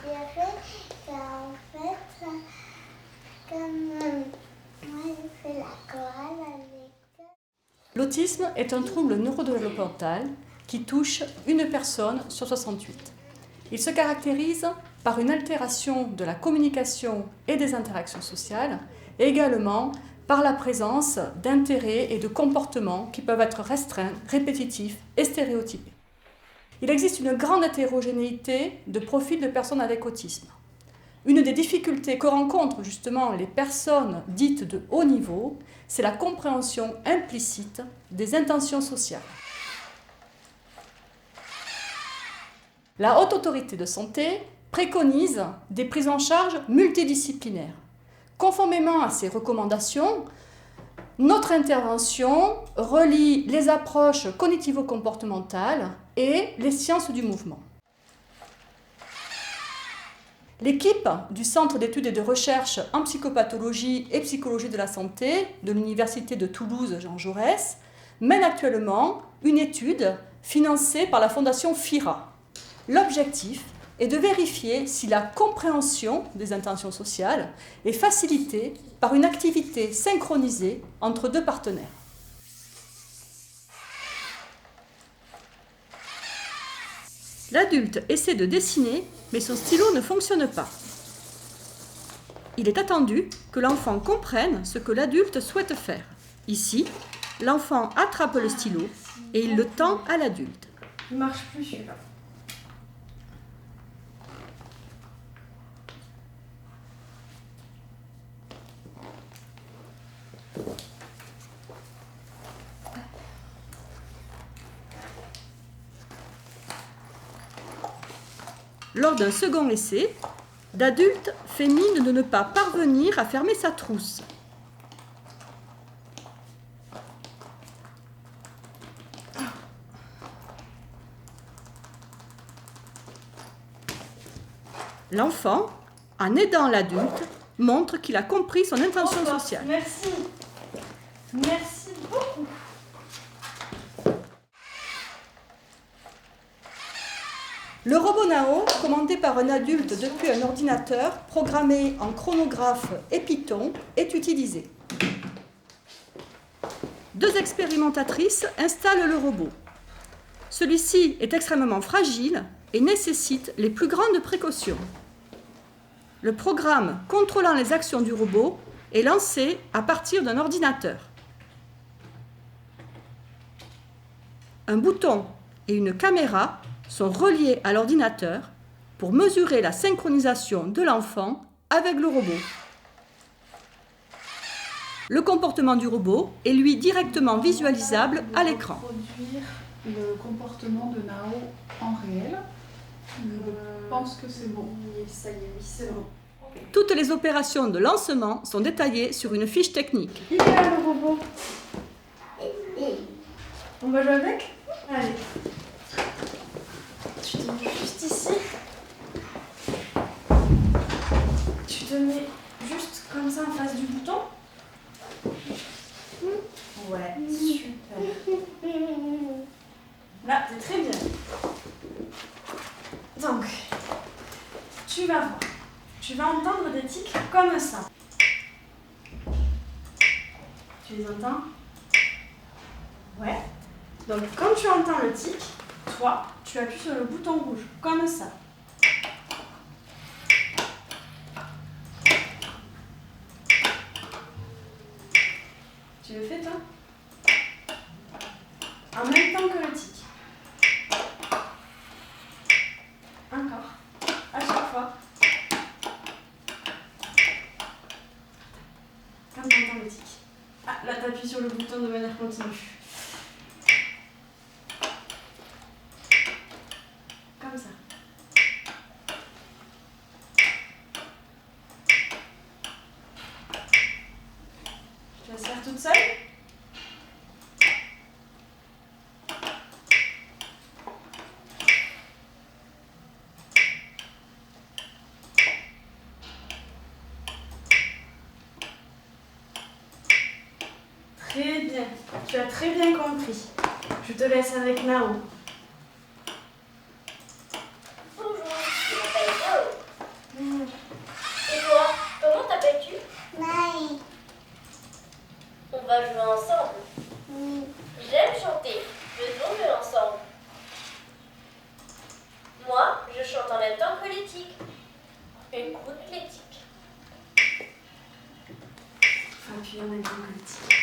dirais qu'en fait, comme moi j'ai fait la chorale à l'école. L'autisme est un trouble neurodéveloppemental qui touche une personne sur 68. Il se caractérise par une altération de la communication et des interactions sociales, et également par la présence d'intérêts et de comportements qui peuvent être restreints, répétitifs et stéréotypés. Il existe une grande hétérogénéité de profils de personnes avec autisme. Une des difficultés que rencontrent justement les personnes dites de haut niveau, c'est la compréhension implicite des intentions sociales. La Haute Autorité de Santé préconise des prises en charge multidisciplinaires. Conformément à ces recommandations, notre intervention relie les approches cognitivo-comportementales et les sciences du mouvement. L'équipe du Centre d'études et de recherche en psychopathologie et psychologie de la santé de l'Université de Toulouse Jean Jaurès mène actuellement une étude financée par la Fondation FIRA. L'objectif est de vérifier si la compréhension des intentions sociales est facilitée par une activité synchronisée entre deux partenaires. L'adulte essaie de dessiner, mais son stylo ne fonctionne pas. Il est attendu que l'enfant comprenne ce que l'adulte souhaite faire. Ici, l'enfant attrape le stylo et il le tend à l'adulte. Il ne marche plus celui-là. Lors d'un second essai, l'adulte fait mine de ne pas parvenir à fermer sa trousse. L'enfant, en aidant l'adulte, montre qu'il a compris son intention sociale. Merci. Merci beaucoup. Le robot Nao, commandé par un adulte depuis un ordinateur programmé en chronographe et Python, est utilisé. Deux expérimentatrices installent le robot. Celui-ci est extrêmement fragile et nécessite les plus grandes précautions. Le programme contrôlant les actions du robot est lancé à partir d'un ordinateur. Un bouton et une caméra sont reliés à l'ordinateur pour mesurer la synchronisation de l'enfant avec le robot. Le comportement du robot est lui directement visualisable à l'écran. Produire le comportement de Nao en réel. Je pense que c'est bon. Ça y est, oui, c'est bon. Toutes les opérations de lancement sont détaillées sur une fiche technique. Il est là le robot. On va jouer avec ? Allez. Tu te mets juste ici. Tu te mets juste comme ça en face du bouton. Ouais, super. Là, t'es très bien. Donc, tu vas voir. Tu vas entendre des tics comme ça. Tu les entends ? Ouais. Donc, quand tu entends le tic, toi, tu appuies sur le bouton rouge, comme ça. Tu le fais, toi ? En même temps que le tic. Encore. À chaque fois. Quand tu entends le tic. Ah, là, tu appuies sur le bouton de manière continue. Comme ça. Tu vas se faire toute seule ? Très bien. Tu as très bien compris. Je te laisse avec Nao. Bonjour, je m'appelle Nao. chante en même temps que les tiques. Écoute les tiques. Faut appuyer en même temps que les tiques.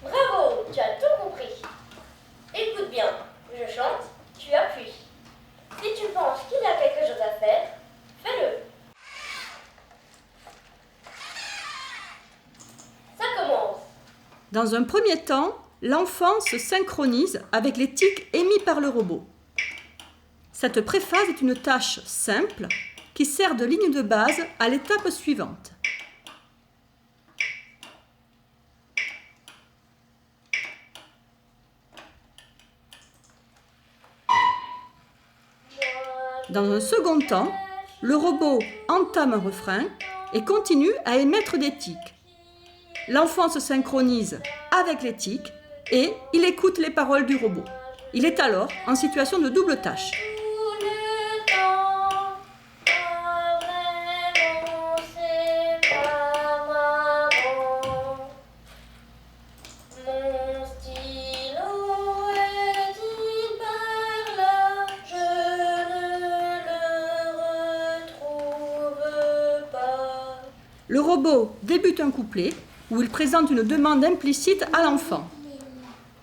Bravo, tu as tout compris. Écoute bien, je chante, tu appuies. Si tu penses qu'il y a quelque chose à faire, fais-le. Ça commence. Dans un premier temps, l'enfant se synchronise avec les tics émis par le robot. Cette préphase est une tâche simple qui sert de ligne de base à l'étape suivante. Dans un second temps, le robot entame un refrain et continue à émettre des tics. L'enfant se synchronise avec les tics et il écoute les paroles du robot. Il est alors en situation de double tâche. Tout le temps, pas vraiment, c'est pas maman. Mon stylo est-il par là? Je ne le retrouve pas. Le robot débute un couplet où il présente une demande implicite à l'enfant.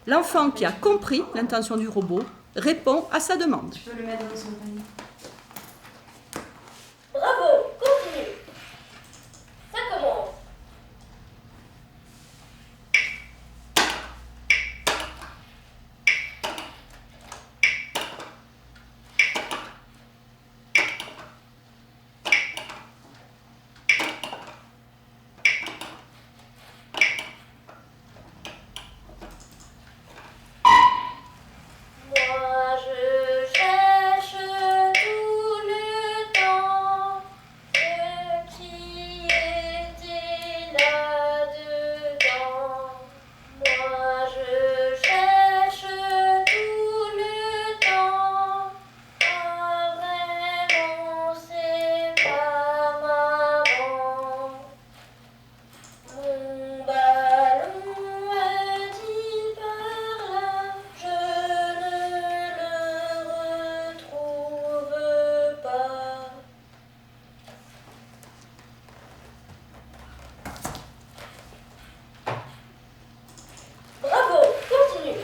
L'enfant qui a compris l'intention du robot répond à sa demande. Tu peux le mettre dans son panier. Bravo, continue. Ça commence. Moi je cherche tout le temps ce qui était là-dedans. Moi je cherche tout le temps. Pas vraiment, c'est pas maman. Mon ballon est-il par là? Je ne le retrouve pas. Bravo, continue.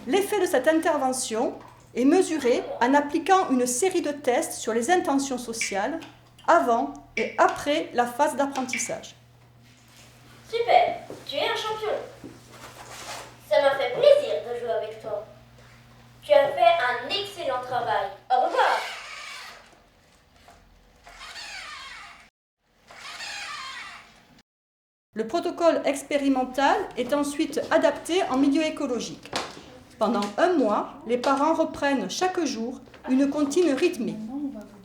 L'effet de cette intervention est mesuré en appliquant une série de tests sur les intentions sociales avant et après la phase d'apprentissage. Super, tu es un champion. Ça m'a fait plaisir de jouer avec toi. Tu as fait un excellent travail. Au revoir. Le protocole expérimental est ensuite adapté en milieu écologique. Pendant un mois, les parents reprennent chaque jour une comptine rythmée.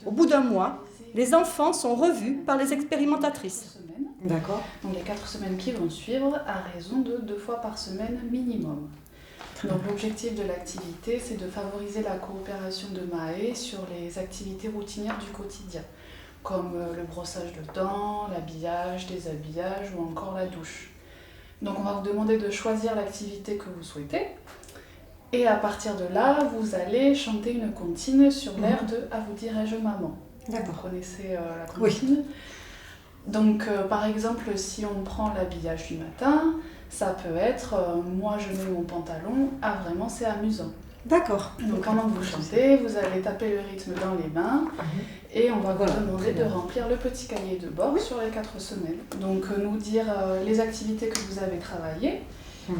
Au bout d'un mois, les enfants sont revus par les expérimentatrices. D'accord. Donc les 4 semaines qui vont suivre à raison de 2 fois par semaine minimum. Donc l'objectif de l'activité, c'est de favoriser la coopération de Maë sur les activités routinières du quotidien, comme le brossage de dents, l'habillage, déshabillage ou encore la douche. Donc on va vous demander de choisir l'activité que vous souhaitez. Et à partir de là, vous allez chanter une comptine sur l'air de « À vous dirai-je maman ». D'accord. Vous connaissez la comptine ? Donc par exemple, si on prend l'habillage du matin, ça peut être moi je mets mon pantalon, ah vraiment c'est amusant. D'accord. Donc pendant que vous chantez, vous allez taper le rythme dans les mains et on va vous demander de remplir le petit cahier de bord sur les 4 semaines. Donc nous dire les activités que vous avez travaillées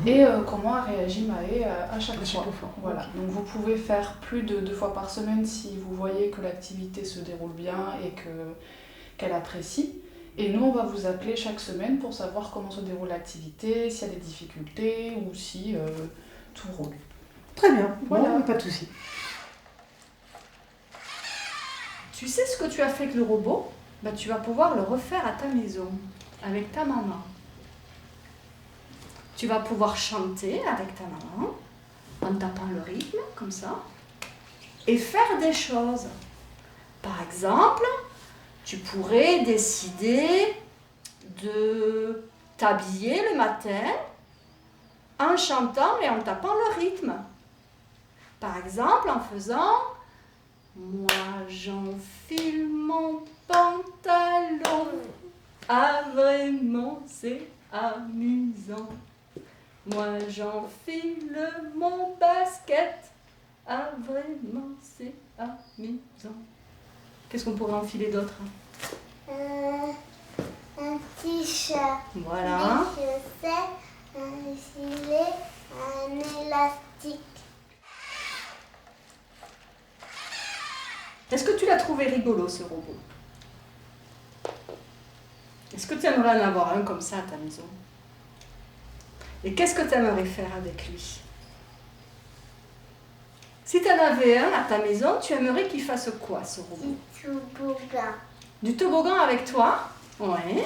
et comment a réagi Maë à chaque fois. Voilà. Okay. Donc vous pouvez faire plus de 2 fois par semaine si vous voyez que l'activité se déroule bien et qu'elle apprécie. Et nous, on va vous appeler chaque semaine pour savoir comment se déroule l'activité, s'il y a des difficultés ou si tout roule. Très bien, Voilà. bon, pas de souci. Tu sais ce que tu as fait avec le robot? Tu vas pouvoir le refaire à ta maison, avec ta maman. Tu vas pouvoir chanter avec ta maman, en tapant le rythme, comme ça, et faire des choses. Par exemple, tu pourrais décider de t'habiller le matin en chantant et en tapant le rythme. Par exemple, en faisant « Moi j'enfile mon pantalon, ah vraiment c'est amusant. Moi j'enfile mon basket, ah vraiment c'est amusant. » Qu'est-ce qu'on pourrait enfiler d'autre? Un t-shirt, Voilà. des chaussettes, un gilet, un élastique. Est-ce que tu l'as trouvé rigolo, ce robot? Est-ce que tu aimerais en avoir un comme ça à ta maison? Et qu'est-ce que tu aimerais faire avec lui? Si tu en avais un à ta maison, tu aimerais qu'il fasse quoi, ce robot? Du toboggan. Du toboggan avec toi? Oui.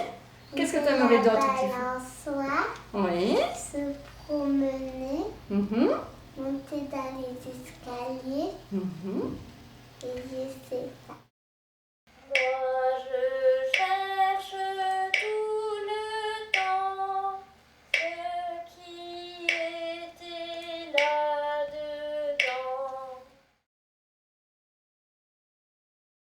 Qu'est-ce que tu aimerais d'autre? La balançoire, Oui. se promener, Mhm. monter dans les escaliers, Mhm.